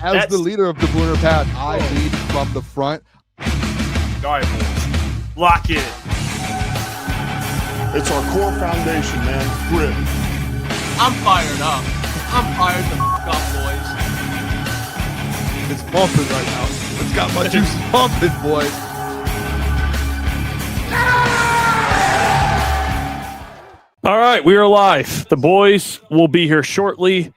As the leader of the Booner Pad, I lead from the front. All right, boys. Lock in. It's our core foundation, man. Grit. I'm fired up. I'm fired the f*** up, boys. It's pumping right now. It's got my juice pumping, boys. All right, we are live. The boys will be here shortly.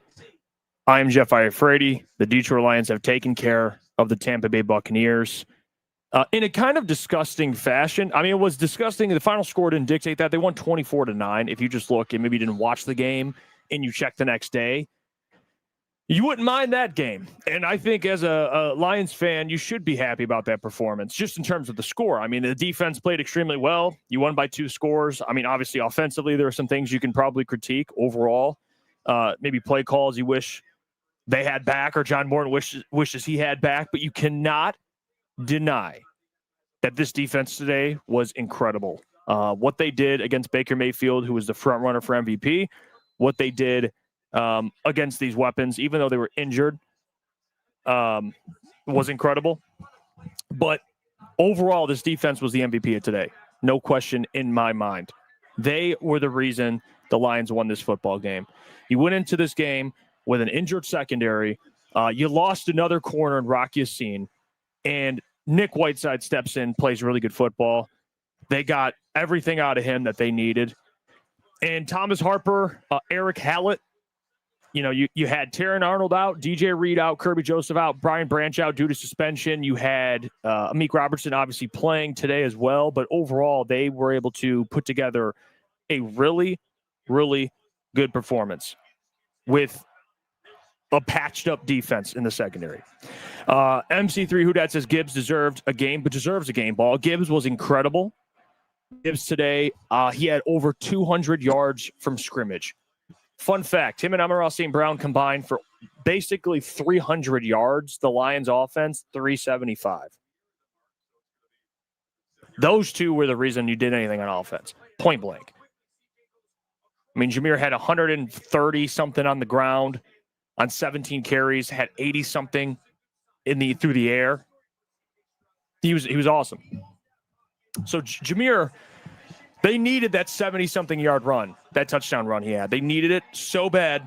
I am Jeff Iafrate. The Detroit Lions have taken care of the Tampa Bay Buccaneers in a kind of disgusting fashion. I mean, it was disgusting. The final score didn't dictate that. They won 24-9. If you just look and maybe didn't watch the game and you check the next day, you wouldn't mind that game. And I think as a Lions fan, you should be happy about that performance, just in terms of the score. I mean, the defense played extremely well. You won by 2 scores. I mean, obviously, offensively, there are some things you can probably critique overall. Maybe play calls you wish they had back or John Morton wishes he had back. But you cannot deny that this defense today was incredible. What they did against Baker Mayfield, who was the front runner for MVP, what they did against these weapons, even though they were injured, was incredible. But overall, this defense was the MVP of today. No question in my mind. They were the reason the Lions won this football game. You went into this game with an injured secondary. You lost another corner in Rock Ya-Sin, and Nick Whiteside steps in, plays really good football. They got everything out of him that they needed. And Thomas Harper, Eric Hallett, you know, you had Terran Arnold out, DJ Reed out, Kirby Joseph out, Brian Branch out due to suspension. You had Amik Robertson obviously playing today as well. But overall, they were able to put together a really, really good performance with a patched-up defense in the secondary. MC3 Houdat says Gibbs deserves a game ball. Gibbs was incredible. Gibbs today, he had over 200 yards from scrimmage. Fun fact, him and Amon-Ra St. Brown combined for basically 300 yards. The Lions offense, 375. Those two were the reason you did anything on offense, point blank. I mean, Jahmyr had 130-something on the ground on 17 carries, had 80-something through the air. He was awesome. So Jahmyr, they needed that 70-something yard run, that touchdown run he had. They needed it so bad.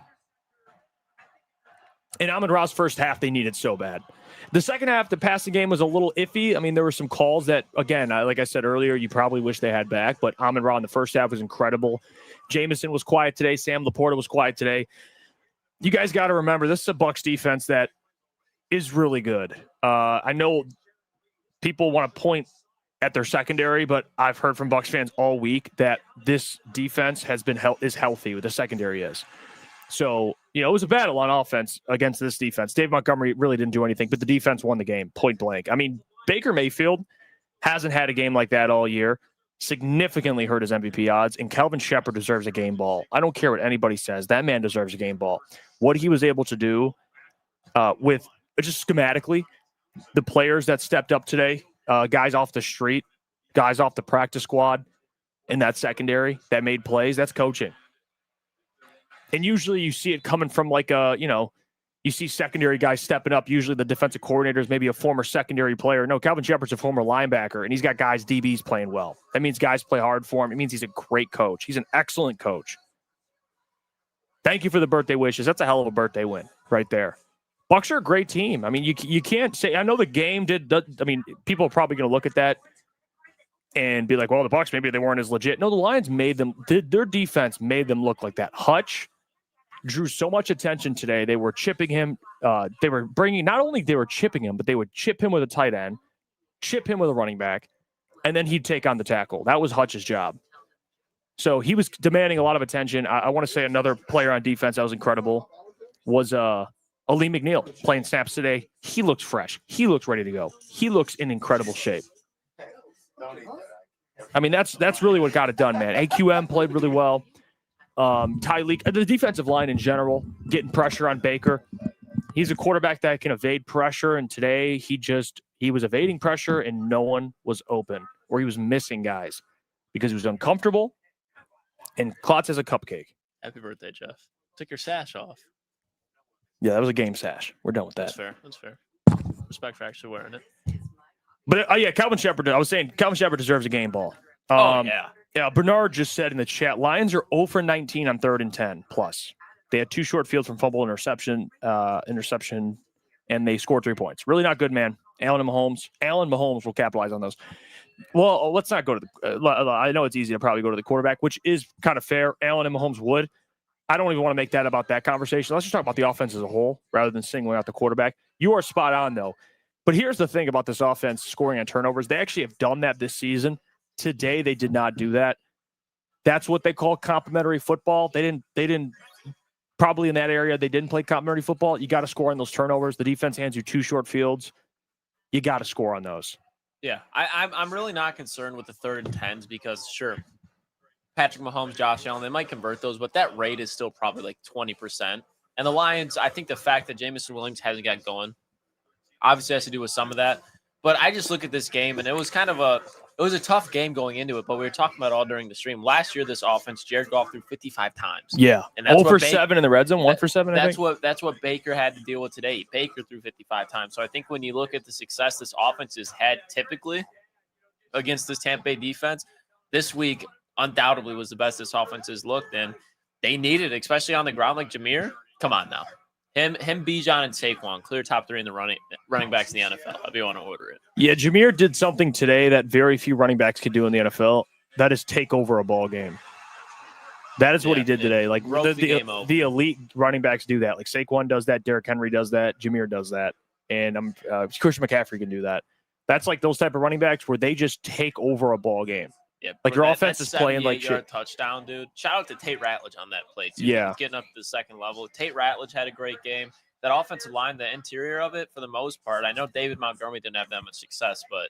In Amon-Ra's first half, they needed so bad. The second half, the passing game was a little iffy. I mean, there were some calls that, again, like I said earlier, you probably wish they had back, but Amon-Ra in the first half was incredible. Jamison was quiet today. Sam Laporta was quiet today. You guys got to remember, this is a Bucs defense that is really good. I know people want to point at their secondary, but I've heard from Bucs fans all week that this defense is healthy. The secondary is. So, you know, it was a battle on offense against this defense. Dave Montgomery really didn't do anything, but the defense won the game, point blank. I mean, Baker Mayfield hasn't had a game like that all year. Significantly hurt his MVP odds, and Kelvin Shepard deserves a game ball. I don't care what anybody says. That man deserves a game ball. What he was able to do with just schematically, the players that stepped up today, guys off the street, guys off the practice squad in that secondary that made plays, that's coaching. And usually you see it coming from you see secondary guys stepping up. Usually the defensive coordinator is maybe a former secondary player. No, Calvin Shepard's a former linebacker, and he's got guys, DBs, playing well. That means guys play hard for him. It means he's a great coach. He's an excellent coach. Thank you for the birthday wishes. That's a hell of a birthday win right there. Bucs are a great team. I mean, you can't say – I know the game did – I mean, people are probably going to look at that and be like, well, the Bucs, maybe they weren't as legit. No, the Lions their defense made them look like that. Hutch drew so much attention today. They were chipping him. They were chipping him, but they would chip him with a tight end, chip him with a running back, and then he'd take on the tackle. That was Hutch's job. So he was demanding a lot of attention. I want to say another player on defense that was incredible was Ali McNeil playing snaps today. He looks fresh. He looks ready to go. He looks in incredible shape. I mean, that's really what got it done, man. AQM played really well. Tyleek, the defensive line in general, getting pressure on Baker. He's a quarterback that can evade pressure, and today he was evading pressure and no one was open, or he was missing guys because he was uncomfortable. And Klotz has a cupcake. Happy birthday, Jeff. Took your sash off. Yeah, that was a game sash. We're done with that. That's fair. That's fair. Respect for actually wearing it. But yeah, Calvin Shepard. I was saying Calvin Shepard deserves a game ball. Yeah. Yeah, Bernard just said in the chat, Lions are 0 for 19 on 3rd and 10 plus. They had 2 short fields from fumble interception, and they scored 3 points. Really not good, man. Allen Mahomes will capitalize on those. Well, let's not go to the I know it's easy to probably go to the quarterback, which is kind of fair. Allen and Mahomes would. I don't even want to make that about that conversation. Let's just talk about the offense as a whole rather than singling out the quarterback. You are spot on, though. But here's the thing about this offense scoring on turnovers. They actually have done that this season. Today, they did not do that. That's what they call complementary football. They didn't probably in that area. They didn't play complementary football. You got to score on those turnovers. The defense hands you 2 short fields. You got to score on those. Yeah, I'm really not concerned with the 3rd and 10s because sure, Patrick Mahomes, Josh Allen, they might convert those, but that rate is still probably like 20%. And the Lions, I think the fact that Jameson Williams hasn't got going obviously has to do with some of that. But I just look at this game, and it was a tough game going into it, but we were talking about all during the stream. Last year, this offense, Jared Goff threw 55 times. Yeah. And that's 0 for 7 in the red zone, 1 for 7, I think. That's what Baker had to deal with today. Baker threw 55 times. So I think when you look at the success this offense has had typically against this Tampa Bay defense, this week undoubtedly was the best this offense has looked, and they needed, especially on the ground like Jahmyr. Come on now. Him, Bijan, and Saquon, clear top 3 in the running backs in the NFL, if you want to order it. Yeah, Jahmyr did something today that very few running backs could do in the NFL. That is take over a ball game. That is what he did today. Like the elite running backs do that. Like Saquon does that, Derrick Henry does that, Jahmyr does that, and Christian McCaffrey can do that. That's like those type of running backs where they just take over a ball game. Yeah, like your offense is playing like shit. Touchdown, dude. Shout out to Tate Ratledge on that play, too. Yeah. Getting up to the second level. Tate Ratledge had a great game. That offensive line, the interior of it, for the most part, I know David Montgomery didn't have that much success, but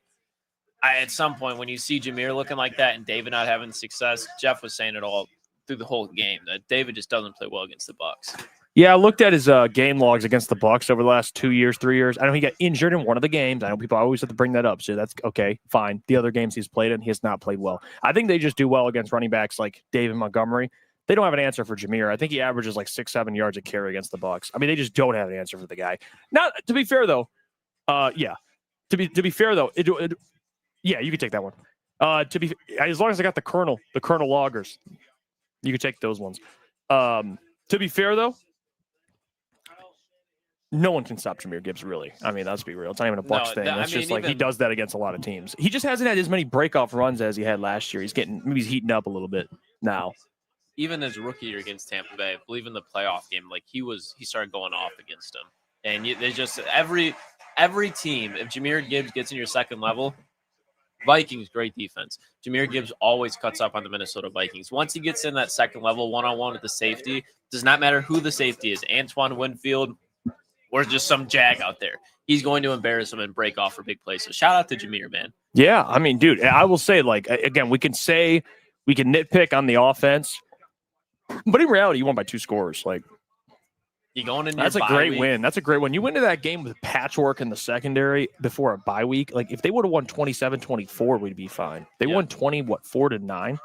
at some point when you see Jahmyr looking like that and David not having success, Jeff was saying it all through the whole game, that David just doesn't play well against the Bucs. Yeah, I looked at his game logs against the Bucs over the last 2 years, 3 years. I know he got injured in one of the games. I know people always have to bring that up, so that's okay, fine. The other games he's played in, he has not played well. I think they just do well against running backs like David Montgomery. They don't have an answer for Jahmyr. I think he averages like 6-7 yards a carry against the Bucs. I mean, they just don't have an answer for the guy. Now, to be fair though, yeah. To be fair though, yeah, you can take that one. As long as I got the Colonel loggers, you can take those ones. To be fair though, no one can stop Jahmyr Gibbs, really. I mean, let's be real. It's not even a Bucs thing. That's just like he does that against a lot of teams. He just hasn't had as many breakout runs as he had last year. Maybe he's heating up a little bit now. Even his rookie year against Tampa Bay, I believe in the playoff game, like he started going off against him. And they just every team, if Jahmyr Gibbs gets in your second level, Vikings, great defense. Jahmyr Gibbs always cuts up on the Minnesota Vikings. Once he gets in that second level, one-on-one with the safety, does not matter who the safety is, Antoine Winfield or just some jag out there. He's going to embarrass him and break off for big plays. So shout out to Jahmyr, man. Yeah, I mean, dude, I will say, like, again, we can nitpick on the offense, but in reality, you won by 2 scores. Like, you going in? That's a great win. That's a great win. You went into that game with patchwork in the secondary before a bye week. Like, if they would have won 27-24, we'd be fine. They won 4-9.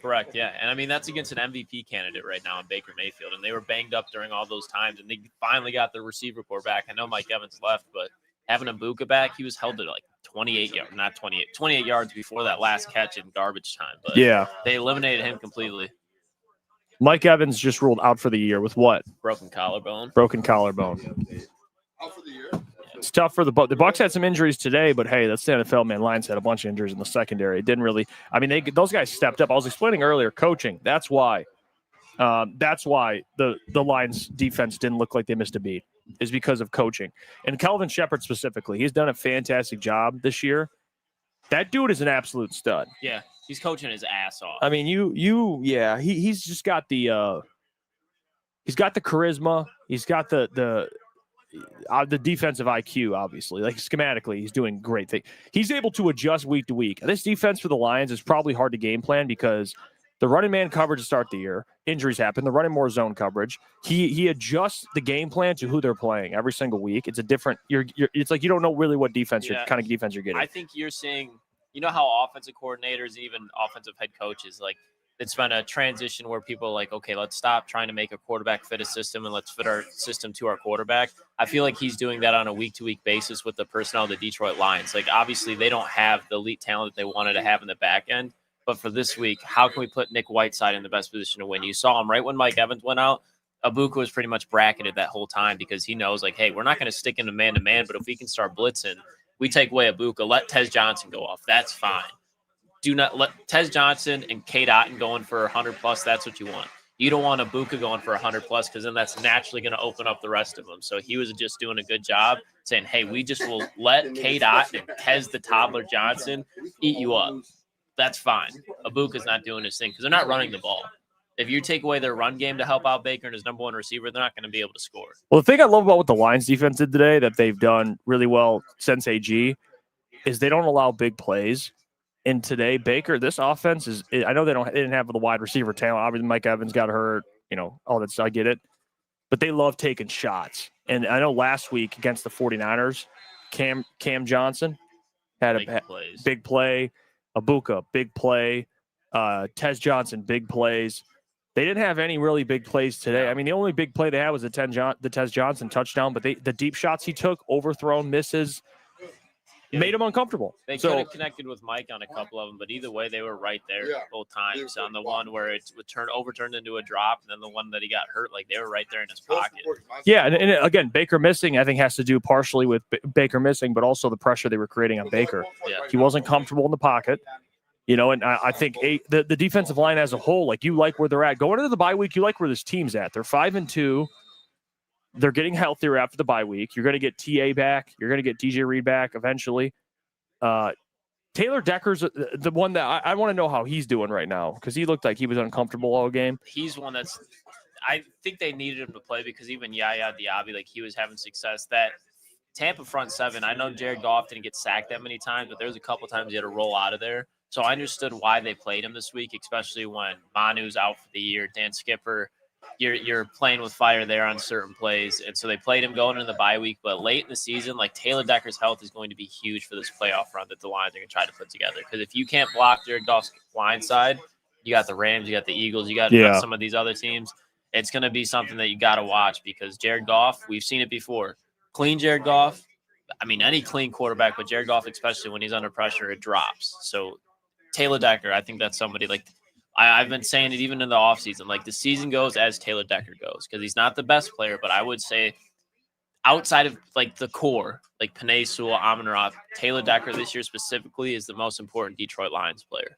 Correct, yeah. And, I mean, that's against an MVP candidate right now in Baker Mayfield, and they were banged up during all those times, and they finally got the receiver core back. I know Mike Evans left, but having Ibuka back, he was held to like 28 yards before that last catch in garbage time. But yeah, they eliminated him completely. Mike Evans just ruled out for the year with what? Broken collarbone. Out for the year. It's tough for the Bucs. The Bucs had some injuries today, but hey, that's the NFL, man. Lions had a bunch of injuries in the secondary. It didn't really. I mean, those guys stepped up. I was explaining earlier, coaching. That's why. The Lions defense didn't look like they missed a beat. Is because of coaching. And Calvin Shepard specifically, he's done a fantastic job this year. That dude is an absolute stud. Yeah, he's coaching his ass off. I mean, he's just got the he's got the charisma. He's got the defensive IQ, obviously. Like schematically, he's doing great things. He's able to adjust week to week. This defense for the Lions is probably hard to game plan because the running man coverage to start the year, injuries happen. They're running more zone coverage. He adjusts the game plan to who they're playing every single week. It's a different. It's like you don't know really what kind of defense you're getting. I think you're seeing. You know how offensive coordinators, even offensive head coaches, like it's been a transition where people are like, okay, let's stop trying to make a quarterback fit a system and let's fit our system to our quarterback. I feel like he's doing that on a week-to-week basis with the personnel of the Detroit Lions. Like, obviously, they don't have the elite talent that they wanted to have in the back end. But for this week, how can we put Nick Whiteside in the best position to win? You saw him right when Mike Evans went out. Abuka was pretty much bracketed that whole time because he knows, like, hey, we're not going to stick into man-to-man, but if we can start blitzing, we take away Abuka, let Tez Johnson go off. That's fine. Do not let Tez Johnson and Kate Otten going for 100+. That's what you want. You don't want Abuka going for 100+ because then that's naturally going to open up the rest of them. So he was just doing a good job saying, hey, we just will let Kate Otten and Tez the Toddler Johnson eat you up. That's fine. Abuka's not doing his thing because they're not running the ball. If you take away their run game to help out Baker and his number one receiver, they're not going to be able to score. Well, the thing I love about what the Lions defense did today that they've done really well since AG is they don't allow big plays. And today, Baker, this offense is – I know they didn't have the wide receiver talent. Obviously, Mike Evans got hurt, all that stuff. I get it. But they love taking shots. And I know last week against the 49ers, Cam Johnson had a big play. Abuka, big play. Tez Johnson, big plays. They didn't have any really big plays today. I mean, the only big play they had was the Tez Johnson touchdown, but the deep shots he took, overthrown, misses, made him uncomfortable. They could have connected with Mike on a couple of them, but either way, they were right there both times. On the one where it overturned into a drop, and then the one that he got hurt, like they were right there in his pocket. Yeah, and again, Baker missing, I think, has to do partially with Baker missing, but also the pressure they were creating on Baker. Yeah. He wasn't comfortable in the pocket. And I think the defensive line as a whole, like you like where they're at. Going into the bye week, you like where this team's at. They're 5-2. They're getting healthier after the bye week. You're going to get TA back. You're going to get DJ Reed back eventually. Taylor Decker's the one that I want to know how he's doing right now because he looked like he was uncomfortable all game. He's one that's – I think they needed him to play because even Yaya Diaby, like he was having success. That Tampa front seven, I know Jared Goff didn't get sacked that many times, but there was a couple times he had to roll out of there. So I understood why they played him this week, especially when Manu's out for the year. Dan Skipper, you're playing with fire there on certain plays. And so they played him going into the bye week. But late in the season, like Taylor Decker's health is going to be huge for this playoff run that the Lions are going to try to put together. Because if you can't block Jared Goff's line side, you got the Rams, you got the Eagles, you got some of these other teams. It's going to be something that you got to watch because Jared Goff, we've seen it before. Clean Jared Goff, I mean, any clean quarterback, but Jared Goff, especially when he's under pressure, it drops. So Taylor Decker, I think that's somebody like I've been saying it even in the offseason. Like the season goes as Taylor Decker goes because he's not the best player, but I would say outside of like the core, like Penei Sewell, Amon-Ra, Taylor Decker this year specifically is the most important Detroit Lions player.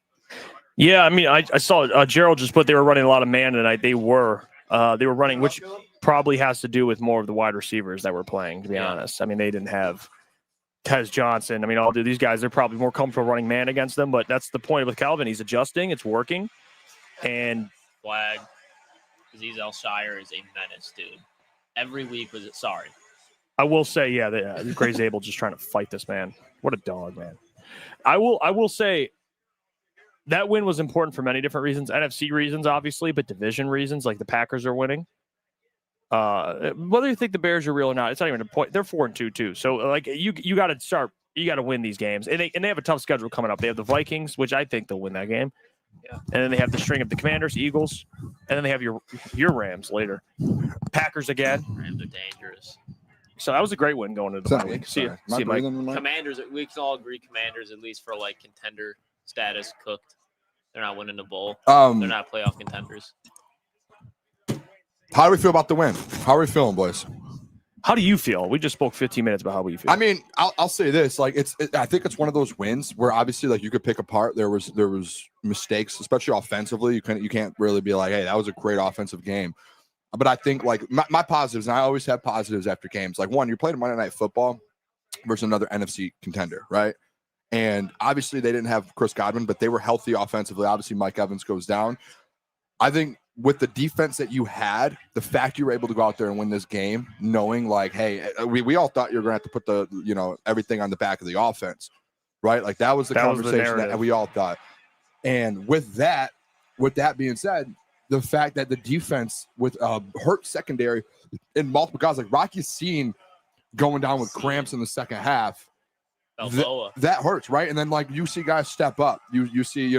Yeah, I mean, I saw Gerald just put they were running a lot of man tonight. They were running, which probably has to do with more of the wide receivers that were playing, to be honest. I mean, they didn't have Tez Johnson. I mean, all these guys, they're probably more comfortable running man against them, but that's the point with Calvin. He's adjusting. It's working. And flag. Azeez Al-Shire is a menace, dude. Every week was it. Sorry. I will say, Gray Zabel just trying to fight this man. What a dog, man. I will say that win was important for many different reasons. NFC reasons, obviously, but division reasons, like the Packers are winning. Whether you think the Bears are real or not, it's not even a point. They're 4-2 too. So like you got to start. You got to win these games, and they have a tough schedule coming up. They have the Vikings, which I think they'll win that game, and then they have the string of the Commanders, Eagles, and then they have your Rams later. Packers again. Rams are dangerous. So that was a great win going into the bye week. See you, Mike. Commanders. We can all agree Commanders at least for like contender status cooked. They're not winning the bowl. They're not playoff contenders. How do we feel about the win? How are we feeling, boys? How do you feel? We just spoke 15 minutes about how we feel. I mean, I'll say this: like, I think it's one of those wins where obviously, like, you could pick apart. There was mistakes, especially offensively. You can't really be like, hey, that was a great offensive game. But I think like my positives, and I always have positives after games. Like one, you're playing Monday Night Football versus another NFC contender, right? And obviously they didn't have Chris Godwin, but they were healthy offensively. Obviously Mike Evans goes down. I think with the defense that you had, the fact you were able to go out there and win this game, knowing like, hey, we all thought you were going to have to put the, everything on the back of the offense, right? Like that was the conversation that we all thought. And with that being said, the fact that the defense with hurt secondary and multiple guys like Rocky Sean going down with cramps in the second half, Balboa. that hurts, right? And then like you see guys step up. You see,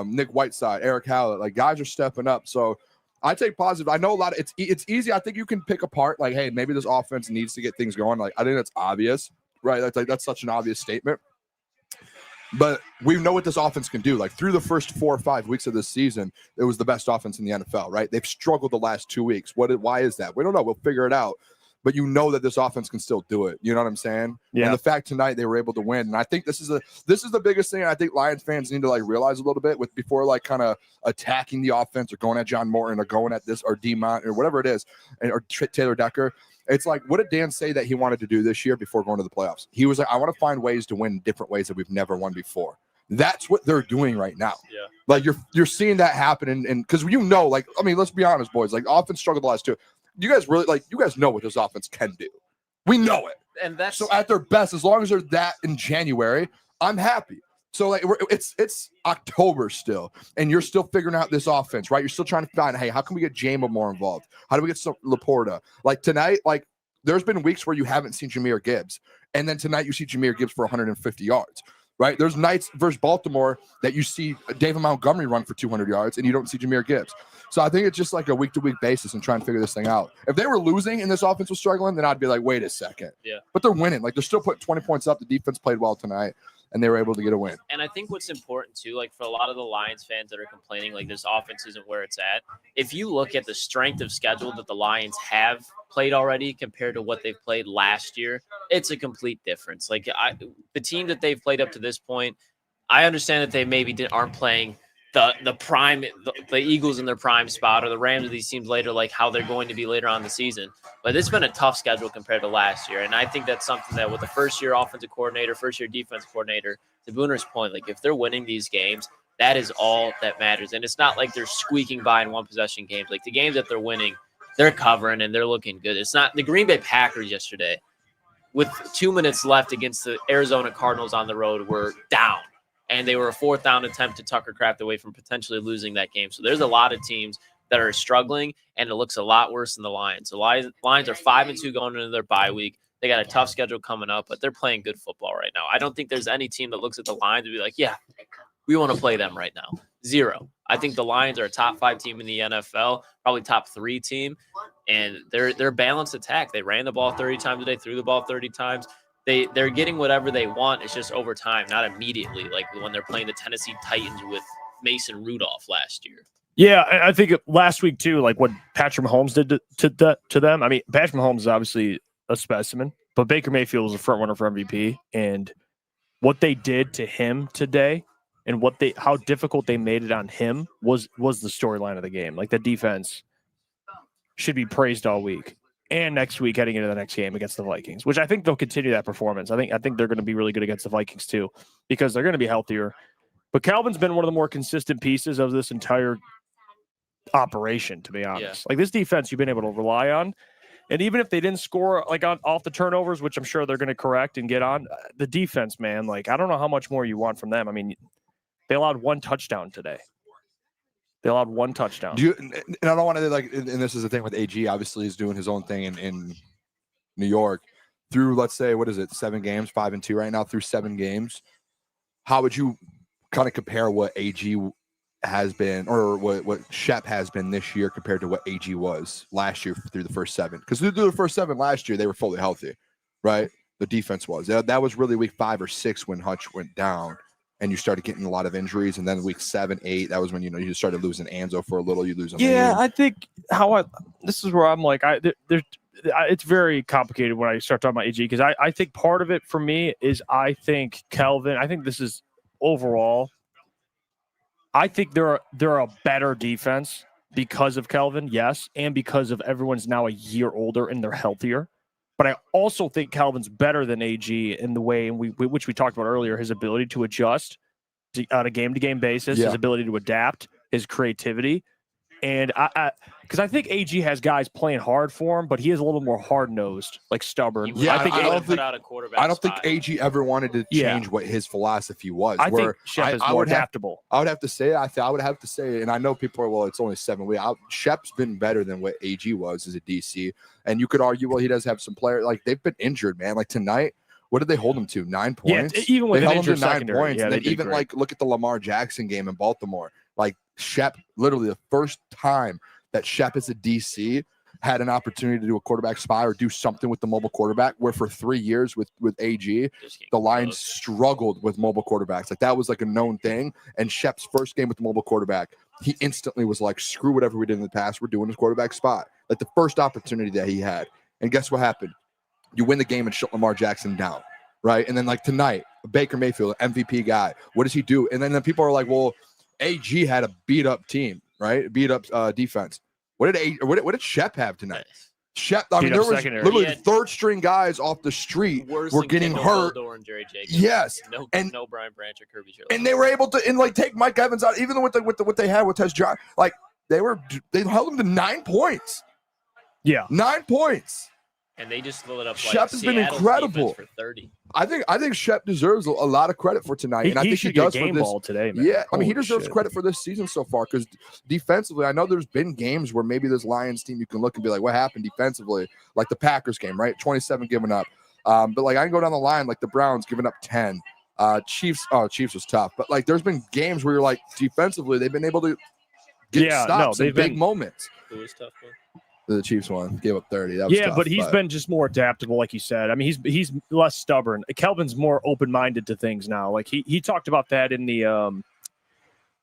Nick Whiteside, Eric Hallett, like guys are stepping up. So I take positive. I know a lot of it's easy. I think you can pick apart like, hey, maybe this offense needs to get things going. Like I think that's obvious, right? That's such an obvious statement. But we know what this offense can do. Like through the first 4 or 5 weeks of this season, it was the best offense in the NFL, right? They've struggled the last 2 weeks. Why is that? We don't know. We'll figure it out. But you know that this offense can still do it. You know what I'm saying? Yeah. And the fact tonight they were able to win. And I think this is the biggest thing I think Lions fans need to like realize a little bit with before like kind of attacking the offense or going at John Morton or going at this or Demont or whatever it is, or Taylor Decker. It's like, what did Dan say that he wanted to do this year before going to the playoffs? He was like, I want to find ways to win different ways that we've never won before. That's what they're doing right now. Yeah. Like you're seeing that happen. And because like, I mean, let's be honest, boys, like offense struggled the last 2. You guys know what this offense can do. We know it. And that's So at their best, as long as they're that in January, I'm happy. So like it's October still, and you're still figuring out this offense, right? You're still trying to find, hey, how can we get Jamo more involved? How do we get some Laporta? Like tonight, like there's been weeks where you haven't seen Jahmyr Gibbs, and then tonight you see Jahmyr Gibbs for 150 yards. Right? There's nights versus Baltimore that you see David Montgomery run for 200 yards and you don't see Jahmyr Gibbs. So I think it's just like a week-to-week basis and trying to figure this thing out. If they were losing and this offense was struggling, then I'd be like, wait a second. Yeah. But they're winning. Like they're still putting 20 points up. The defense played well tonight and they were able to get a win. And I think what's important too, like for a lot of the Lions fans that are complaining, like this offense isn't where it's at. If you look at the strength of schedule that the Lions have played already compared to what they've played last year, it's a complete difference. Like the team that they've played up to this point, I understand that they maybe aren't playing the prime, the Eagles in their prime spot, or the Rams of these teams later, like how they're going to be later on in the season. But it's been a tough schedule compared to last year. And I think that's something that with the first-year offensive coordinator, first-year defensive coordinator, to Booner's point, like if they're winning these games, that is all that matters. And it's not like they're squeaking by in one-possession games. Like the games that they're winning, they're covering and they're looking good. It's not the Green Bay Packers yesterday with 2 minutes left against the Arizona Cardinals on the road were down. And they were a 4th down attempt to Tucker Kraft away from potentially losing that game. So there's a lot of teams that are struggling, and it looks a lot worse than the Lions. The Lions are 5-2 going into their bye week. They got a tough schedule coming up, but they're playing good football right now. I don't think there's any team that looks at the Lions and be like, yeah, we want to play them right now. Zero. I think the Lions are a top 5 team in the NFL, probably top 3 team, and they're balanced attack. They ran the ball 30 times a day, threw the ball 30 times. They're getting whatever they want. It's just over time, not immediately, like when they're playing the Tennessee Titans with Mason Rudolph last year. Yeah, I think last week too, like what Patrick Mahomes did to them. I mean, Patrick Mahomes is obviously a specimen, but Baker Mayfield was a front runner for MVP, and what they did to him today, and how difficult they made it on him was the storyline of the game. Like the defense should be praised all week. And next week, heading into the next game against the Vikings, which I think they'll continue that performance. I think they're going to be really good against the Vikings too, because they're going to be healthier. But Calvin's been one of the more consistent pieces of this entire operation, to be honest. Yeah. Like this defense, you've been able to rely on, and even if they didn't score like off the turnovers, which I'm sure they're going to correct and get on, the defense, man, like I don't know how much more you want from them. I mean, they allowed 1 touchdown today. They allowed 1 touchdown. And I don't want to and this is the thing with AG. Obviously, he's doing his own thing in New York through, let's say, 7 games, 5-2 right now through 7 games. How would you kind of compare what AG has been, or what Shep has been this year compared to what AG was last year through the first 7? Because through the first 7 last year, they were fully healthy, right? The defense was. That was really week 5 or 6 when Hutch went down. And you started getting a lot of injuries, and then week 7, 8, that was when you started losing Anzo for a little. You lose him. Yeah, I think this is where I'm like it's very complicated when I start talking about AG, because I think part of it for me is I think Kelvin. I think this is overall. I think they're a better defense because of Kelvin, yes, and because of everyone's now a year older and they're healthier. But I also think Calvin's better than AG in the way, which we talked about earlier, his ability to adjust on a game-to-game basis, his ability to adapt, his creativity. And because I think AG has guys playing hard for him, but he is a little more hard-nosed, like stubborn. Yeah, I don't think AG ever wanted to change what his philosophy was. I think Shep is more adaptable. I would have to say, and I know people are, well, it's only 7 weeks. Shep's been better than what AG was as a DC. And you could argue, well, he does have some players, like they've been injured, man. Like tonight, What did they hold him to? 9 Yeah, points? even with they an held him injured to 9 secondary. points. Yeah, And they then did even great. like look at the Lamar Jackson game in Baltimore. Like Shep, literally the first time that Shep as a DC had an opportunity to do a quarterback spy or do something with the mobile quarterback, where for 3 years with AG, the Lions struggled with mobile quarterbacks. Like that was like a known thing. And Shep's first game with the mobile quarterback, he instantly was like, screw whatever we did in the past. We're doing his quarterback spot. Like the first opportunity that he had. And guess what happened? You win the game and shut Lamar Jackson down, right? And then like tonight, Baker Mayfield, MVP guy, what does he do? And then people are like, well, AG had a beat up team, right? Beat up defense. What did Shep have tonight? Shep, I mean, there was literally third string guys off the street were getting hurt. And Jerry Jacobs. Yes, no Brian Branch or Kirby Jones. And they were able to take Mike Evans out, even with what they had with Tez John. Like they held him to 9 points. Yeah, 9 points. And they just lit up. Shep has been incredible. For 30. I think Shep deserves a lot of credit for tonight, and I think he does get a game for this. ball today, man. Yeah, I mean, he deserves credit for this season so far because defensively, I know there's been games where maybe this Lions team you can look and be like, what happened defensively? Like the Packers game, right? 27 given up. But like I can go down the line, like the Browns giving up 10. Chiefs was tough, but like there's been games where you're like defensively they've been able to get stops in big moments. It was tough, man. The Chiefs won, gave up 30. That was tough, but he's been just more adaptable, like you said. I mean, he's less stubborn. Kelvin's more open-minded to things now. Like he talked about that in the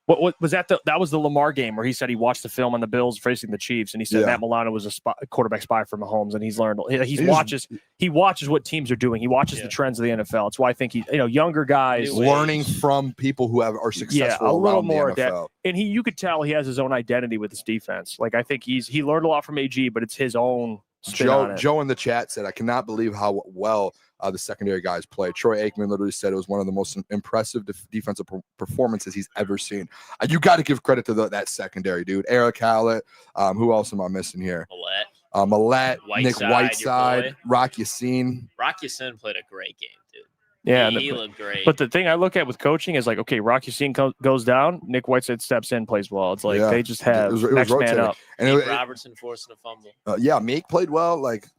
what was that? That was the Lamar game where he said he watched the film on the Bills facing the Chiefs, and he said Matt Milano was a quarterback spy for Mahomes, and he's learned. He watches what teams are doing. He watches the trends of the NFL. It's why I think younger guys learning from people who are successful. A little around more the NFL. And you could tell he has his own identity with his defense. Like I think he learned a lot from AG, but it's his own spin on it. Joe in the chat said, I cannot believe how well the secondary guys played. Troy Aikman literally said it was one of the most impressive defensive performances he's ever seen. You got to give credit to that secondary, dude. Eric Hallett. Who else am I missing here? Millette, Nick Whiteside, Rock Yassin. Rock Yassin played a great game, dude. Yeah, he looked great. But the thing I look at with coaching is like, okay, Rock Yassin goes down, Nick Whiteside steps in, plays well. It's like they just have next man up. And Robertson forcing a fumble. Meek played well. Like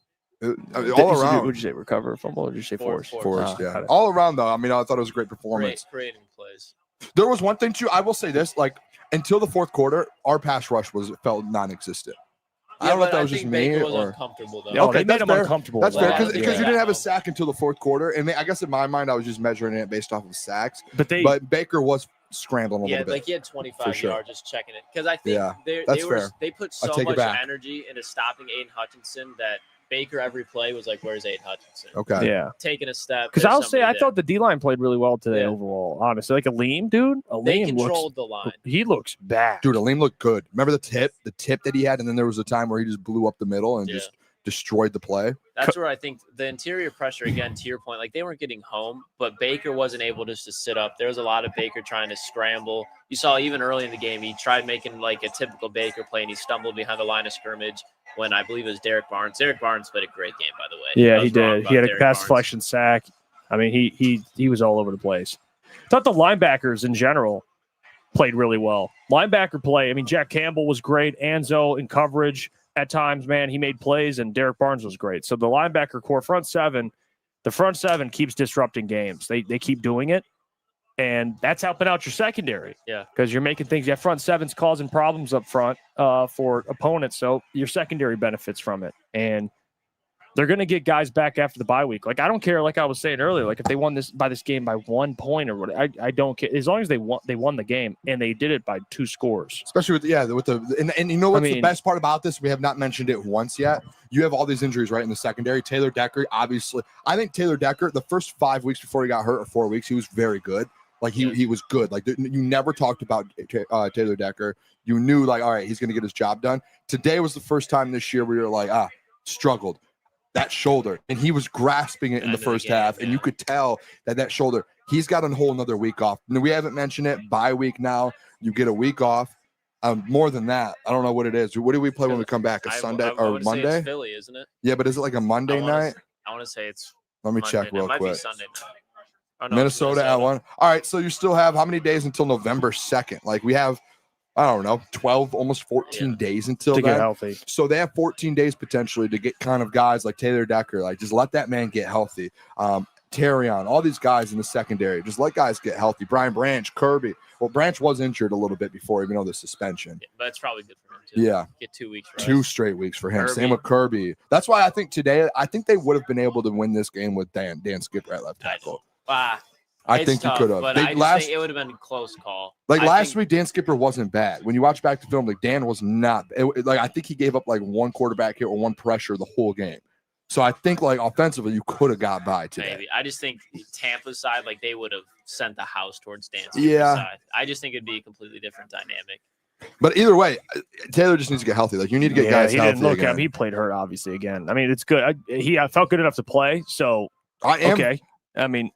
all around. Would you say recover, fumble, or did you say force? Forced, yeah. All around, though. I mean, I thought it was a great performance. Creating plays. There was one thing, too. I will say this. Like, until the fourth quarter, our pass rush felt non-existent. I don't know if that was just me or uncomfortable, though. Yeah, okay, they made him uncomfortable. That's fair because you didn't have a sack until the fourth quarter, and I guess in my mind I was just measuring it based off of sacks. But Baker was scrambling a little bit. Yeah, like he had 25 yards just checking it because I think they put so much energy into stopping Aiden Hutchinson that Baker every play was like, "Where's Aiden Hutchinson?" Okay, yeah, taking a step. Because I'll say I thought the D line played really well today overall. Honestly, like Aleem, dude. They controlled the line. He looks bad, dude. Aleem looked good. Remember the tip that he had, and then there was a time where he just blew up the middle and just destroyed the play. That's where I think the interior pressure, again, to your point, like they weren't getting home, but Baker wasn't able just to sit up. There was a lot of Baker trying to scramble. You saw even early in the game, he tried making like a typical Baker play, and he stumbled behind the line of scrimmage when I believe it was Derek Barnes. Derek Barnes played a great game, by the way. Yeah, he did. He had a pass deflection sack. I mean, he was all over the place. I thought the linebackers in general played really well. Linebacker play, I mean, Jack Campbell was great. Anzo in coverage. At times, man, he made plays, and Derek Barnes was great. So the linebacker core, the front seven keeps disrupting games. They keep doing it, and that's helping out your secondary. Yeah, because you're making things. Yeah, front seven's causing problems up front for opponents, so your secondary benefits from it. And they're going to get guys back after the bye week. Like, I don't care, like I was saying earlier, like if they won this game by 1 point or whatever, I don't care. As long as they won the game, and they did it by 2 scores. Especially with and you know what's the best part about this? We have not mentioned it once yet. You have all these injuries right in the secondary. Taylor Decker, obviously. I think Taylor Decker, the first 5 weeks before he got hurt, or 4 weeks, he was very good. Like he was good. Like you never talked about Taylor Decker. You knew like, all right, he's going to get his job done. Today was the first time this year where you're like, struggled. That shoulder, and he was grasping it in the first half, and you could tell that shoulder, he's got a whole nother week off. And we haven't mentioned it, bye week now, you get a week off. More than that, I don't know what it is. What do we play when we come back? Sunday or Monday? Say it's Philly, isn't it? Yeah, but is it like a Monday night? I want to say it's Let me Monday check real night. It might quick. be Sunday night. Oh, no, Minnesota at 1. All right, so you still have how many days until November 2nd? Like we have, I don't know, 12, almost 14 days until to then. Get healthy. So they have 14 days potentially to get kind of guys like Taylor Decker. Like just let that man get healthy. Terrion, all these guys in the secondary. Just let guys get healthy. Brian Branch, Kirby. Well, Branch was injured a little bit before, even though the suspension. Yeah, but it's probably good for him too. Yeah. Get 2 weeks rest. 2 straight weeks for him. Kirby. Same with Kirby. That's why I think today, I think they would have been able to win this game with Dan Skipper at left tackle. I I think tough, you could have. But I just think it would have been a close call. Like I last think- week, Dan Skipper wasn't bad. When you watch back the film, like Dan was not. Like I think he gave up like 1 quarterback hit or 1 pressure the whole game. So I think like offensively, you could have got by today. Maybe. I just think Tampa's side, like they would have sent the house towards Dan Skipper's Yeah. side. I just think it'd be a completely different dynamic. But either way, Taylor just needs to get healthy. Like you need to get guys he healthy. didn't look again. at him. He played hurt, obviously, again. I mean, it's good. I felt good enough to play, so I am okay. I mean,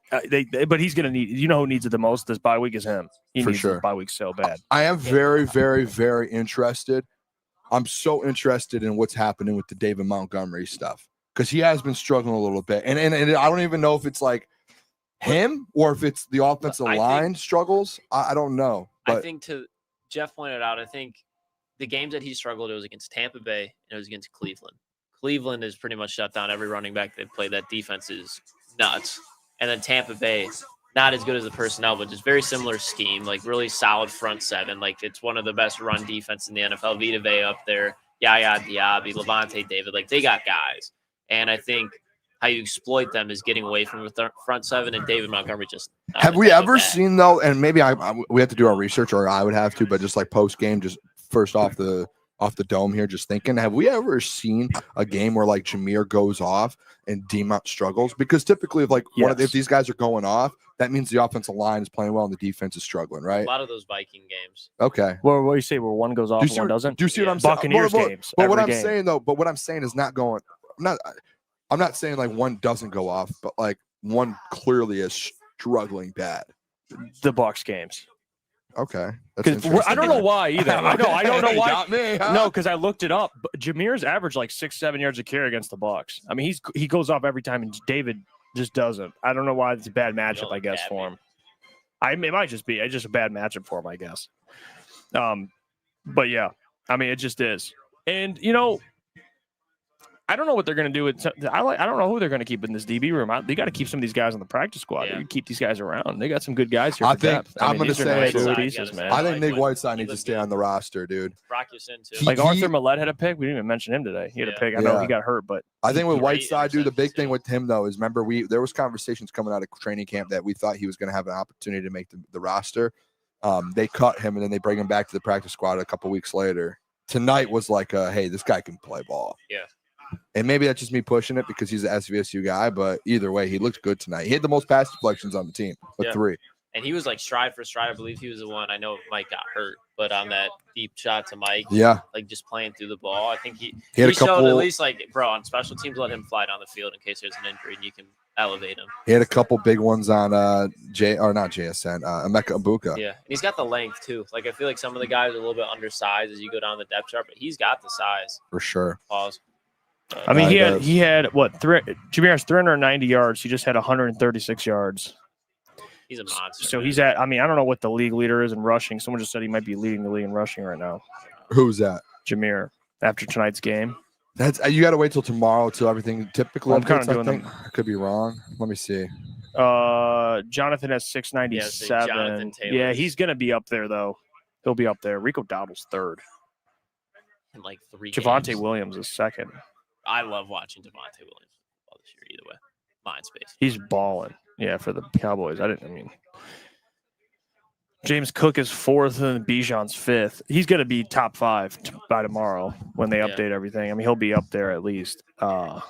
but he's gonna need. You know who needs it the most this bye week is him. He For needs sure. this bye week so bad. I am very, very, very interested. I'm so interested in what's happening with the David Montgomery stuff because he has been struggling a little bit, and I don't even know if it's like him or if it's the offensive I line struggles. I don't know. But I think to Jeff pointed out, I think the games that he struggled, it was against Tampa Bay and it was against Cleveland. Cleveland has pretty much shut down every running back they've played. That defense is nuts. And then Tampa Bay, not as good as the personnel, but just very similar scheme, like really solid front seven. Like it's one of the best run defense in the NFL. Vita Vea up there, Yaya Diaby, Levante David, like they got guys. And I think how you exploit them is getting away from the front seven, and David Montgomery just not have on we top of ever that. seen though? And maybe we have to do our research, or I would have to, but just like post game, just first off the dome here, just thinking, have we ever seen a game where like Jahmyr goes off and D-Mont struggles? Because typically, if these guys are going off, that means the offensive line is playing well and the defense is struggling, right? A lot of those Viking games. Okay. What do you say? Where one goes off and one doesn't? Do you see what I'm saying? Buccaneers games. But what every I'm game. saying though, what I'm saying is not going. I'm not saying like one doesn't go off, but like one clearly is struggling bad. The Bucs games. Okay. That's Because I interesting. don't know why either. I don't know You why. got me, huh? No, because I looked it up. But Jahmyr's averaged like 6-7 yards a carry against the Bucs. I mean, he goes off every time, and David just doesn't. I don't know why it's a bad matchup. I guess for him. It might just be just a bad matchup for him. I guess. But yeah, I mean, it just is. And I don't know what they're going to do. I don't know who they're going to keep in this DB room. They got to keep some of these guys on the practice squad. Yeah. They keep these guys around. They got some good guys here. I for think depth. I'm mean, going to these are say, nice little dude, pieces, man. I think Nick Whiteside he needs to looked stay good. on the roster, dude. Brock Yasin too. He- Like Arthur Millette had a pick. We didn't even mention him today. He had a Yeah. pick. I know Yeah. he got hurt, but I think with Great Whiteside, dude, the big interceptions, thing too. with him though is remember there was conversations coming out of training camp that we thought he was going to have an opportunity to make the roster. They cut him and then they bring him back to the practice squad a couple weeks later. Tonight was like, hey, this guy can play ball. Yeah. And maybe that's just me pushing it because he's an SVSU guy, but either way, he looked good tonight. He had the most pass deflections on the team with Yeah. 3. And he was like stride for stride. I believe he was the one. I know Mike got hurt, but on that deep shot to Mike, Yeah. like just playing through the ball, I think he He had a showed couple- at least like, bro, on special teams, let him fly down the field in case there's an injury and you can elevate him. He had a couple big ones on not JSN, Emeka Ibuka. Yeah. And he's got the length too. Like I feel like some of the guys are a little bit undersized as you go down the depth chart, but he's got the size. For sure. Pause. I mean, Yeah, he had what? Jahmyr has 390 yards. He just had 136 yards. He's a monster. So man. he's at. I mean, I don't know what the league leader is in rushing. Someone just said he might be leading the league in rushing right now. Who's that? Jahmyr after tonight's game. That's you got to wait till tomorrow till everything typically. I'm kinda updates, I doing think. I could be wrong. Let me see. Jonathan has 697. Jonathan Taylor. Yeah, he's gonna be up there though. He'll be up there. Rico Dowdle's third. in like 3 Javonte games. Williams is second. I love watching Javonte Williams this year either way. Mind space. He's balling. Yeah, for the Cowboys. James Cook is fourth and Bijan's fifth. He's going to be top 5 by tomorrow when they update everything. I mean, he'll be up there at least. Now,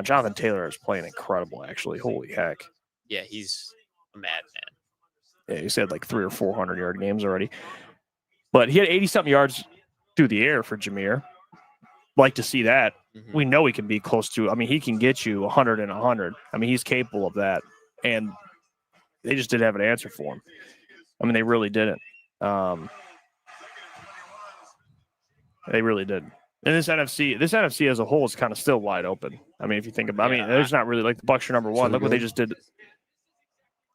Jonathan Taylor is playing incredible, actually. Holy heck. Yeah, he's a madman. Yeah, he's had like 300 or 400-yard games already. But he had 80-something yards through the air for Jahmyr. Like to see that. Mhm. We know he can be close to – I mean, he can get you 100 and 100. I mean, he's capable of that. And they just didn't have an answer for him. I mean, they really didn't. They really didn't. And this NFC as a whole is kind of still wide open. I mean, if you think about, I mean, there's not really like the Bucs are number 1. Look what they just did.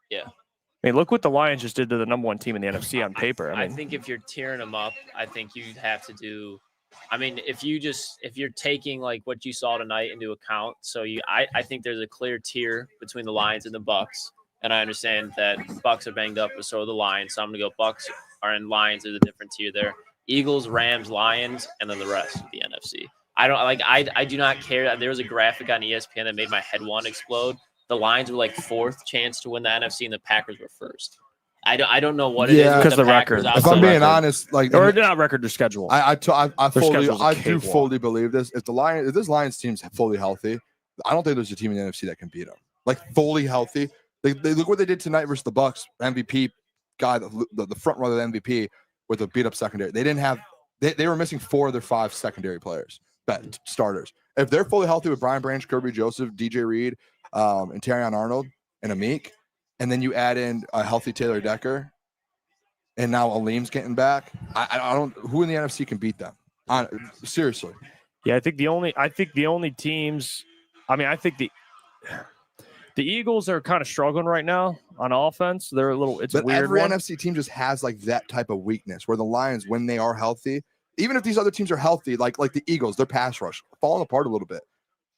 Yeah. I mean, look what the Lions just did to the number 1 team in the NFC on paper. I think if you're tearing them up, I think you'd have to do I mean, if you're taking like what you saw tonight into account, so I think there's a clear tier between the Lions and the Bucks, and I understand that Bucks are banged up, but so are the Lions. So I'm gonna go Bucks and Lions. There's a different tier there. Eagles, Rams, Lions, and then the rest of the NFC. I do not care. There was a graphic on ESPN that made my head want to explode. The Lions were like 4th chance to win the NFC, and the Packers were 1st. I don't know what it is Yeah, because the record. If I'm being honest, like or not record, their schedule. I schedule's a do cakewalk. fully believe this. If this Lions team's fully healthy, I don't think there's a team in the NFC that can beat them. Like fully healthy. They look what they did tonight versus the Bucks. MVP guy, the front runner of the MVP with a beat up secondary. They didn't have. They were missing 4 of their 5 secondary players, starters. If they're fully healthy with Brian Branch, Kirby Joseph, DJ Reed, and Terrion Arnold and Amik, and then you add in a healthy Taylor Decker, and now Aleem's getting back. I don't. Who in the NFC can beat them? Seriously. Yeah, I think the only teams. I mean, I think the Eagles are kind of struggling right now on offense. They're a little. It's But a weird every one. NFC team just has like that type of weakness where the Lions, when they are healthy, even if these other teams are healthy, like the Eagles, their pass rush falling apart a little bit.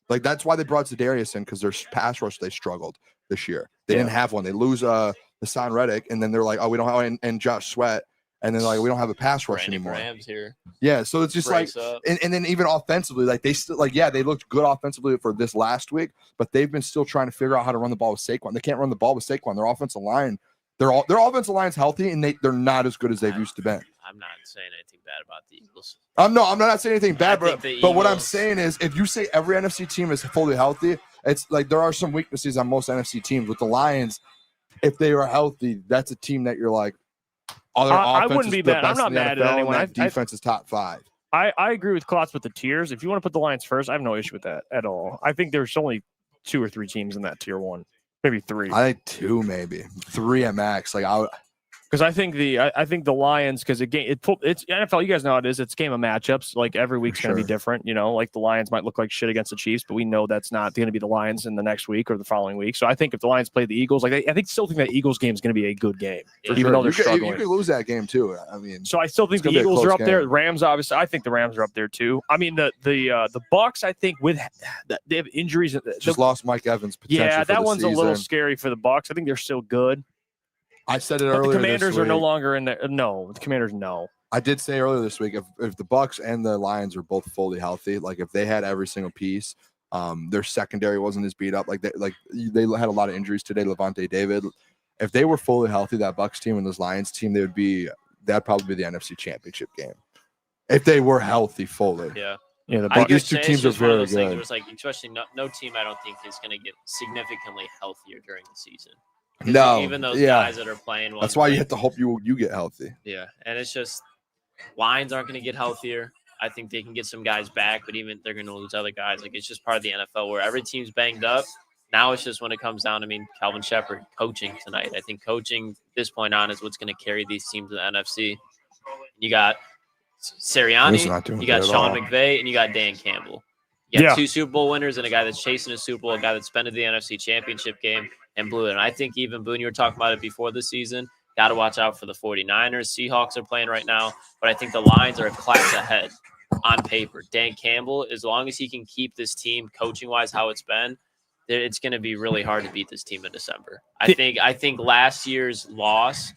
Like that's why they brought Za'Darius in, because their pass rush they struggled this year. They didn't have one. They lose Hassan Reddick, and then they're like, oh, we don't have and Josh Sweat, and then like we don't have a pass rush Brandon anymore. Graham's here. Yeah, so it's just like, Brace up. and then even offensively, like they still they looked good offensively for this last week, but they've been still trying to figure out how to run the ball with Saquon. They can't run the ball with Saquon. Their offensive line, their offensive line's healthy, and they're not as good as they've used to be. I'm not saying anything bad about the Eagles. I'm not saying anything bad, think but what I'm Eagles- saying is, if you say every NFC team is fully healthy, it's like there are some weaknesses on most NFC teams. With the Lions, if they are healthy, that's a team that you're like, other I offense wouldn't is be the mad. I'm best not in the mad at NFL, and anyone. that defense is top 5. I agree with Klotz with the tiers. If you want to put the Lions first, I have no issue with that at all. I think there's only 2 or 3 teams in that tier 1, maybe 3. I think 2, maybe 3 at max. Like Because I think the Lions, because it's NFL, you guys know how it is. It's game of matchups. Like every week's going to be different. You know, like the Lions might look like shit against the Chiefs, but we know that's not going to be the Lions in the next week or the following week. So I think if the Lions play the Eagles, like I still think that Eagles game is going to be a good game, even though they're struggling. You could lose that game too. I mean, so I still think the gonna be a Eagles close are up there. game. Rams, obviously, I think the Rams are up there too. I mean, the Bucks, I think they have injuries. just lost Mike Evans. Potentially Yeah, for that the one's a little season. scary for the Bucks. I think they're still good. I said it But earlier. the Commanders this are no week. longer in there. No, the Commanders, no. I did say earlier this week, if the Bucks and the Lions are both fully healthy, like if they had every single piece, their secondary wasn't as beat up. Like they had a lot of injuries today. Levante David, if they were fully healthy, that Bucks team and this Lions team, that'd probably be the NFC Championship game if they were healthy fully. Yeah. Yeah, the I Bucks. think these two It's teams are just one of very those things good. where it's like, especially no team I don't think is going to get significantly healthier during the season. 'Cause No, even those yeah. guys that are playing well. That's why you have to hope you get healthy. Yeah, and it's just Lions aren't going to get healthier. I think they can get some guys back, but even they're going to lose other guys. Like it's just part of the NFL where every team's banged up. Now it's just when it comes down to, Calvin Shepard coaching tonight. I think coaching this point on is what's going to carry these teams in the NFC. You got He's not Sirianni, doing you got good at Sean all. McVay, and you got Dan Campbell. You got Yeah. 2 Super Bowl winners and a guy that's chasing a Super Bowl, a guy that's been to the NFC Championship game and blew it. And I think even Boone, you were talking about it before the season. Got to watch out for the 49ers. Seahawks are playing right now, but I think the Lions are a class ahead on paper. Dan Campbell, as long as he can keep this team coaching-wise how it's been, it's going to be really hard to beat this team in December. I think last year's loss,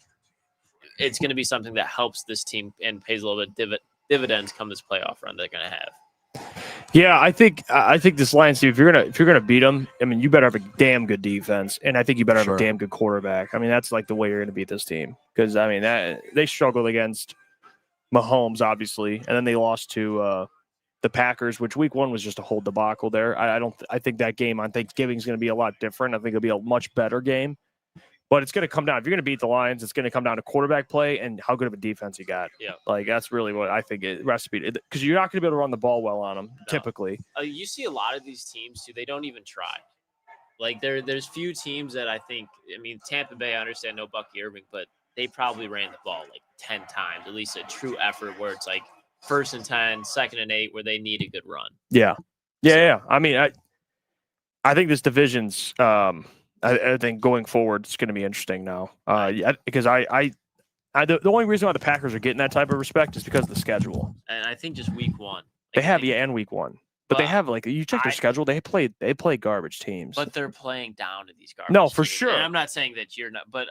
it's going to be something that helps this team and pays a little bit dividends come this playoff run they're going to have. Yeah, I think this Lions team, if you're gonna beat them, I mean, you better have a damn good defense, and I think you better have Sure. a damn good quarterback. I mean, that's like the way you're gonna beat this team, because I mean that they struggled against Mahomes, obviously, and then they lost to the Packers, which week 1 was just a whole debacle there. I think that game on Thanksgiving is gonna be a lot different. I think it'll be a much better game. But it's going to come down. If you're going to beat the Lions, it's going to come down to quarterback play and how good of a defense you got. Yeah. Like, that's really what I think it recipe. Because you're not going to be able to run the ball well on them, typically. You see a lot of these teams, too, they don't even try. Like, there's few teams that I think, Tampa Bay, I understand no Bucky Irving, but they probably ran the ball like 10 times, at least a true effort where it's like 1st and 10, 2nd and 8, where they need a good run. Yeah. Yeah. I mean, I think this division's I think going forward, it's going to be interesting now. Because I The only reason why the Packers are getting that type of respect is because of the schedule. And I think just week 1. They have and week 1. But they have you check their schedule. They play garbage teams. But they're playing down to these garbage. No, for teams. sure. And I'm not saying that you're not, but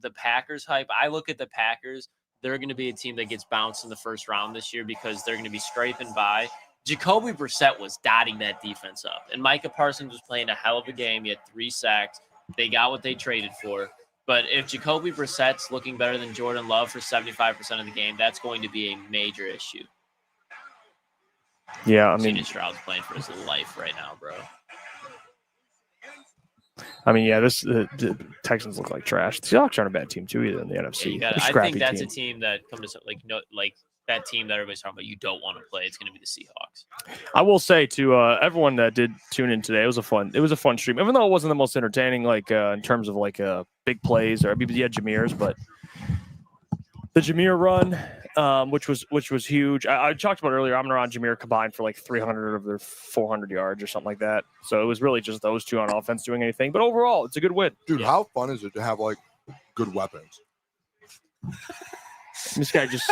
the Packers hype. I look at the Packers. They're going to be a team that gets bounced in the first round this year because they're going to be scraping by. Jacoby Brissett was dotting that defense up, and Micah Parsons was playing a hell of a game. He had 3 sacks. They got what they traded for. But if Jacoby Brissett's looking better than Jordan Love for 75% of the game, that's going to be a major issue. Yeah, I mean, C.J. Stroud's playing for his life right now, bro. I mean, yeah, the Texans look like trash. The Seahawks aren't a bad team too either in the NFC. Yeah, I think that's a team that comes to that team that everybody's talking about. You don't want to play. It's going to be the Seahawks. I will say to everyone that did tune in today, it was a fun stream. Even though it wasn't the most entertaining, in terms of big plays or you had Jahmyr's, but the Jahmyr run, which was huge. I talked about earlier. Amon-Ra and Jahmyr combined for 300 of their 400 yards or something like that. So it was really just those two on offense doing anything. But overall, it's a good win. Dude, how fun is it to have good weapons? This guy just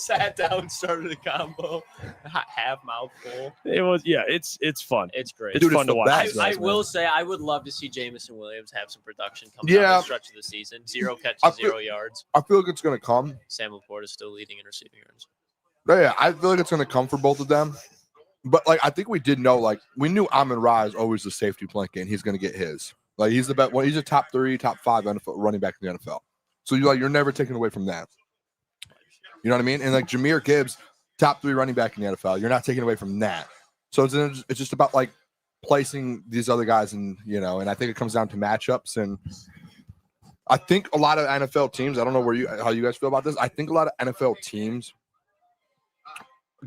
sat down, started a combo, half mouthful. It was it's fun. It's great. It's fun to watch. I will say I would love to see Jameson Williams have some production coming down the stretch of the season. 0 catches, 0 yards. I feel like it's going to come. Sam Laporte is still leading in receiving yards. Yeah, I feel like it's going to come for both of them. But I think we did know we knew Amon-Ra is always the safety blanket, and he's going to get his. He's the best. He's a top 3, top 5 NFL running back in the NFL. So you're never taken away from that. You know what I mean? And Jahmyr Gibbs, top 3 running back in the NFL. You're not taking away from that. So it's just about placing these other guys and I think it comes down to matchups. And I think a lot of NFL teams, I don't know how you guys feel about this. I think a lot of NFL teams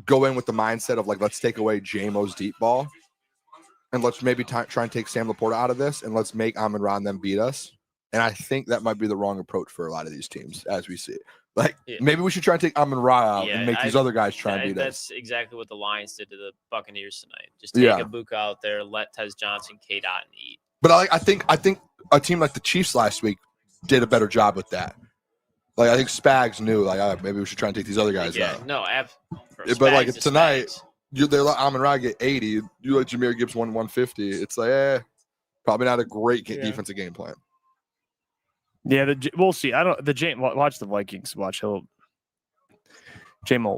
go in with the mindset of let's take away Jamo's deep ball and let's maybe try and take Sam Laporta out of this and let's make Amon-Ra and them beat us. And I think that might be the wrong approach for a lot of these teams as we see it. Maybe we should try and take Amon-Ra out and make these other guys try and beat us. That's exactly what the Lions did to the Buccaneers tonight. Just take Ibuka out there, let Tez Johnson, K-Dot, and eat. But I think a team like the Chiefs last week did a better job with that. I think Spags knew, maybe we should try and take these other guys out. No, but tonight, they let Amon-Ra get 80. You let Jahmyr Gibbs 150. It's probably not a great defensive game plan. Yeah, we'll see. Watch the Vikings. Watch Jamo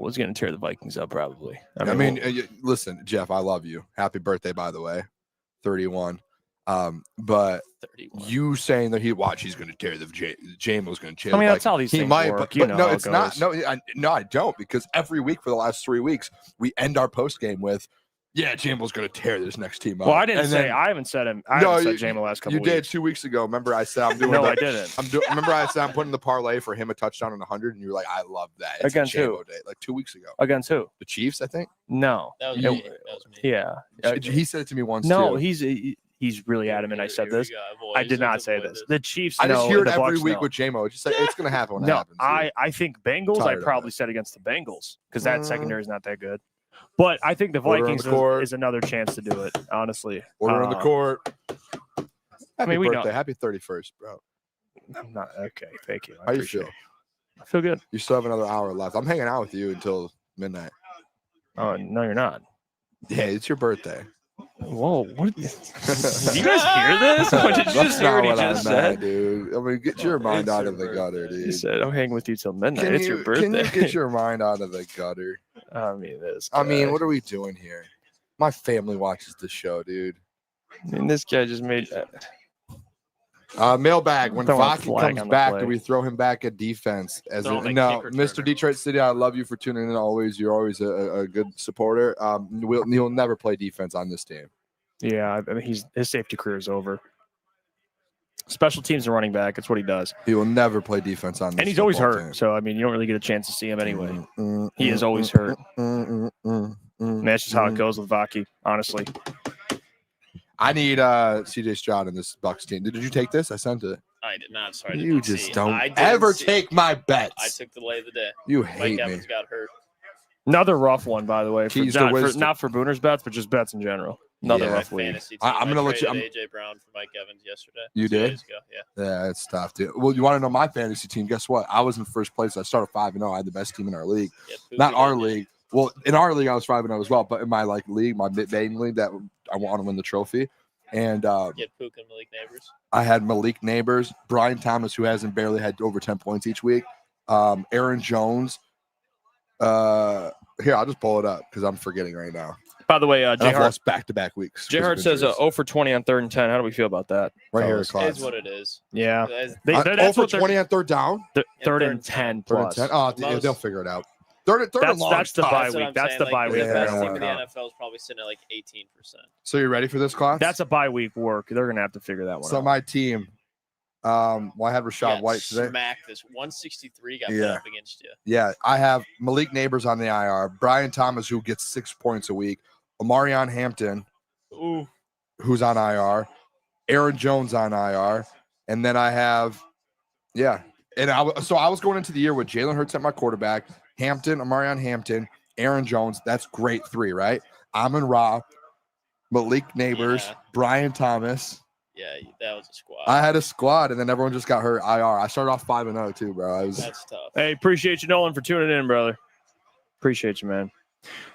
was going to tear the Vikings up probably. I mean, listen, Jeff, I love you. Happy birthday, by the way, 31. But 31. You saying that he's going to tear the Jamo's going to tear. I mean, that's how these things work. But no, it's not. No, I don't, because every week for the last 3 weeks we end our post game with. Yeah, Jamo's going to tear this next team up. Well, I didn't say. I haven't said him. I haven't said Jamo last couple weeks. You did 2 weeks ago. Remember, I said I'm doing. No, I didn't. Remember, I said I'm putting the parlay for him a touchdown on 100, and you were like, "I love that." It's against who? Day, 2 weeks ago. Against who? The Chiefs, I think. No, that was me. Yeah, he said it to me once. No, too. He's really adamant. I said this. I did not say this. The Chiefs. I just hear it every week with Jamo. It's just it's going to happen when it happens. I think Bengals. I probably said against the Bengals because that secondary is not that good. But I think the Vikings is another chance to do it, honestly. Order on the court. Happy we birthday. know. Happy 31st, bro. I'm not okay. Thank you. How you feel? I feel good. You still have another hour left. I'm hanging out with you until midnight. Oh, no, you're not. Yeah, it's your birthday. Whoa. What? Did you guys hear this? What did you just hear what he just said? Dude. I mean, get your mind out of the gutter, dude. He said, I'm hanging with you till midnight. It's your birthday. Can you get your mind out of the gutter? I mean, what are we doing here? My family watches the show, dude. I mean, this guy just made mailbag. When Vaki comes back, do we throw him back at defense? No, Mr. Detroit City, I love you for tuning in always. You're always a good supporter. He'll never play defense on this team. Yeah, I mean, his safety career is over. Special teams and running back, that's what he does. He will never play defense on this. And he's always hurt. Team. So, I mean, you don't really get a chance to see him anyway. He is always hurt. And that's just how it goes with Vaki, honestly. I need CJ Stroud in this Bucs team. Did you take this? I sent it. I did not. Sorry. You just don't ever take my bets. I took the lay of the day. You hate Mike Evans me. got hurt. Another rough one, by the way. Not for Booner's bets, but just bets in general. Another Yeah. rough My league. fantasy team, I'm gonna let you- traded AJ Brown for Mike Evans yesterday. You 2 did? days ago, yeah. Yeah, it's tough, dude. Well, you want to know my fantasy team? Guess what? I was in first place. I started 5-0. I had the best team in our league. Yeah, Not Pookie our did, yeah. league. Well, in our league, I was 5-0 as well. But in my league, my main league, that I want to win the trophy, and You had Pook and Malik Neighbors. I had Malik Neighbors, Brian Thomas, who hasn't barely had over 10 points each week, Aaron Jones. Here, I'll just pull it up because I'm forgetting right now. By the way, And Jay I've Hart, lost back-to-back weeks. Jay because Hart of says injuries. 0 for 20 on 3rd and 10. How do we feel about that? right here, It Klotz. is what it is. Yeah. That's- That's for what they're- 20 on 3rd down. Third and 10 3rd and plus. 10. Oh, yeah, Most- they'll figure it out. Third and That's long. the tough. bye That's what week. I'm That's saying, the like, bye week. The Yeah. best They're team gonna in the work out. NFL is probably sitting at like 18%. So you ready for this, Klotz? That's a bye week work. They're gonna have to figure that one So out. my team. Well, I had Rashad Yeah, White today. Smack this 163 got Yeah. put up against you. Yeah, I have Malik Neighbors on the IR, Brian Thomas, who gets 6 points a week, Omarion Hampton, Ooh. who's on IR, Aaron Jones on IR, and then I have, and I was going into the year with Jalen Hurts at my quarterback, Hampton, Omarion Hampton, Aaron Jones. That's great 3, right? Amon-Ra, Malik Neighbors, Yeah. Brian Thomas. Yeah, that was a squad. I had a squad, and then everyone just got hurt IR. I started off 5-0 too, bro. That's tough. Hey, appreciate you, Nolan, for tuning in, brother. Appreciate you, man.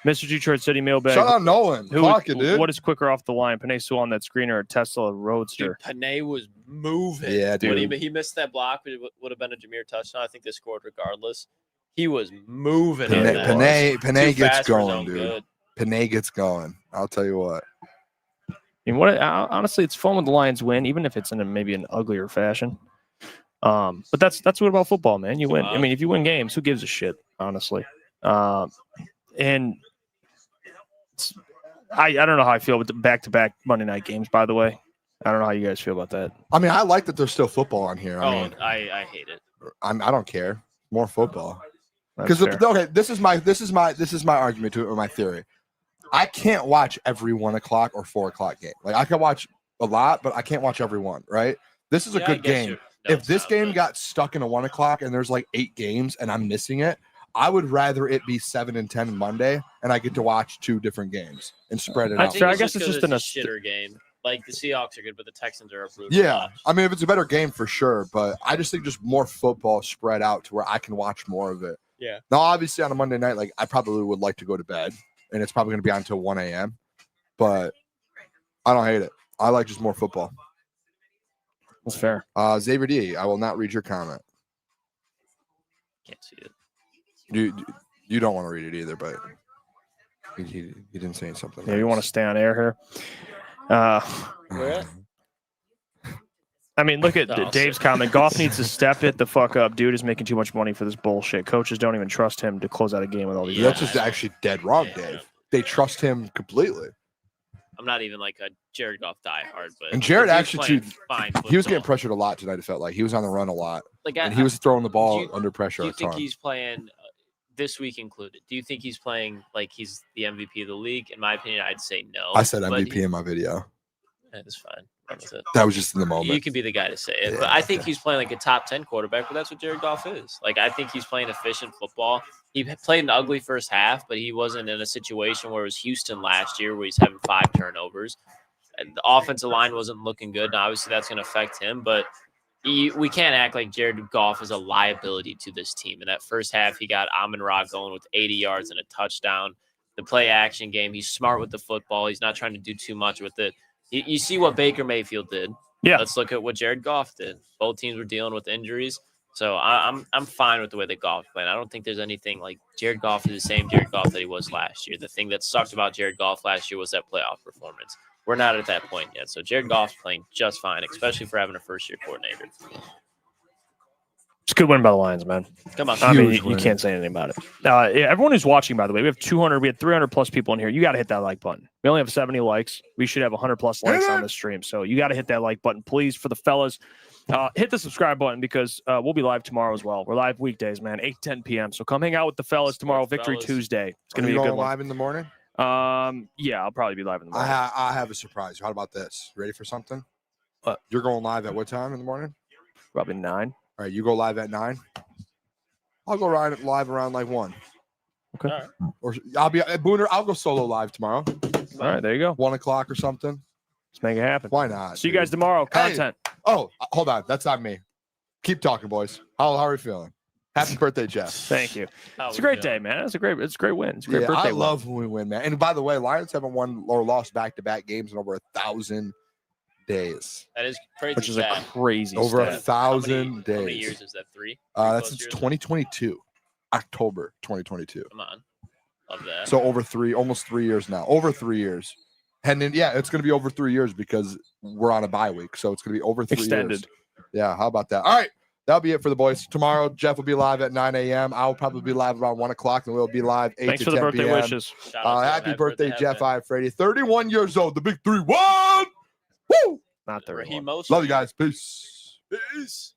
Mr. Detroit City Mailbag. Shout out Nolan. Talking, dude. What is quicker off the line? Panay Sewell on that screener or Tesla Roadster? Dude, Panay was moving. Yeah, When dude. he missed that block, it would have been a Jahmyr touchdown. I think they scored regardless. He was moving. on that. Panay Too gets fast for his going, own dude. good. Panay gets going. I'll tell you what. I mean, honestly, it's fun when the Lions win, even if it's in maybe an uglier fashion. But that's what about football, man. You win. I mean, if you win games, who gives a shit, honestly? And I don't know how I feel with the back-to-back Monday night games. By the way, I don't know how you guys feel about that. I mean, I like that there's still football on here. I mean, I hate it. I don't care. More football. That's Because fair. okay, this is my argument to it, or my theory. I can't watch every 1 o'clock or 4 o'clock game. Like I can watch a lot, but I can't watch every one. Right? This is a Yeah, I good guess game. you're- If no, this it's game not, got stuck in a 1 o'clock and there's like 8 games and I'm missing it, I would rather it be 7 and 10 Monday and I get to watch 2 different games and spread it I out. Fair, I think guess it's just a a shitter game. Like the Seahawks are good, but the Texans are a brutal. Yeah, watch. I mean, if it's a better game for sure, but I just think just more football spread out to where I can watch more of it. Yeah. Now, obviously, on a Monday night, like I probably would like to go to bed, and it's probably going to be on until 1 a.m. But I don't hate it. I like just more football. That's fair. Xavier D, I will not read your comment. Can't see it. You don't want to read it either, but he didn't say something. Yeah, you want to stay on air here? Where at? I mean, look at No, I'll Dave's sit. comment. Goff needs to step it the fuck up. Dude is making too much money for this bullshit. Coaches don't even trust him to close out a game with all these. Yeah. That's just actually dead wrong, Yeah. Dave. They trust him completely. I'm not even like a Jared Goff diehard, but And Jared he's actually, playing too, fine. He was getting football. pressured a lot tonight. It felt like he was on the run a lot, Like and he was throwing the ball do you- under pressure Do a you think ton. he's playing this week included? Do you think he's playing like he's the MVP of the league? In my opinion, I'd say no. I said but MVP in my video. That's fine. Run with it. That was just in the You moment. can be the guy to say it, Yeah, but I think he's playing like a top 10 quarterback. But that's what Jared Goff is. Like I think he's playing efficient football. He played an ugly first half, but he wasn't in a situation where it was Houston last year, where he's having 5 turnovers. And the offensive line wasn't looking good. Now, obviously, that's going to affect him, but we can't act like Jared Goff is a liability to this team. In that first half, he got Amon-Ra going with 80 yards and a touchdown. The play action game, he's smart with the football. He's not trying to do too much with it. You see what Baker Mayfield did. Yeah. Let's look at what Jared Goff did. Both teams were dealing with injuries. So I'm fine with the way that Goff played. I don't think there's anything like Jared Goff is the same Jared Goff that he was last year. The thing that sucked about Jared Goff last year was that playoff performance. We're not at that point yet. So Jared Goff's playing just fine, especially for having a first-year coordinator. It's a good win by the Lions, man. Come on. I mean, Huge you win. can't say anything about it. Yeah, everyone who's watching, by the way, we have 300 plus people in here. You got to hit that like button. We only have 70 likes. We should have 100 plus likes on this stream. So you got to hit that like button, please, for the fellas. Hit the subscribe button because we'll be live tomorrow as well. We're live weekdays, man, 8-10 p.m. So come hang out with the fellas tomorrow, Victory fellas. Tuesday. It's Are going to you be a good going one. live in the morning? Yeah, I'll probably be live in the morning. I have a surprise. How about this? Ready for something? What? You're going live at what time in the morning? Probably 9. All right, you go live at 9. I'll go live around like 1. Okay. All right. Or I'll be Booner. I'll go solo live tomorrow. All right, there you go. 1 o'clock or something. Let's make it happen. Why not? See you dude? guys tomorrow. Hey. Content. Oh, hold on. That's not me. Keep talking, boys. How are we feeling? Happy birthday, Jeff. Thank you. How It's a we great feeling? day, man. It's a great win. It's a great Yeah, birthday I win. love when we win, man. And by the way, Lions haven't won or lost back-to-back games in over 1,000 days. That is crazy. which is a stat. crazy Over stat. 1,000 days. How many years is that? 3? That's Three plus years? 2022, October 2022. Come on. Love that. So almost 3 years now. Over 3 years. And then it's going to be over 3 years because we're on a bye week. So it's going to be over 3 Extended. years. Yeah, how about that? All right. That'll be it for the boys. Tomorrow, Jeff will be live at 9 a.m. I'll probably be live around 1 o'clock, and we'll be live 8 Thanks to for the 10 birthday p.m. wishes. Shout out to him. Happy birthday, Jeff Happy Iafrate. 31 years old. The big 3-1. Woo! Not the Raheem remote. Mostert. Love you guys. Peace. Peace.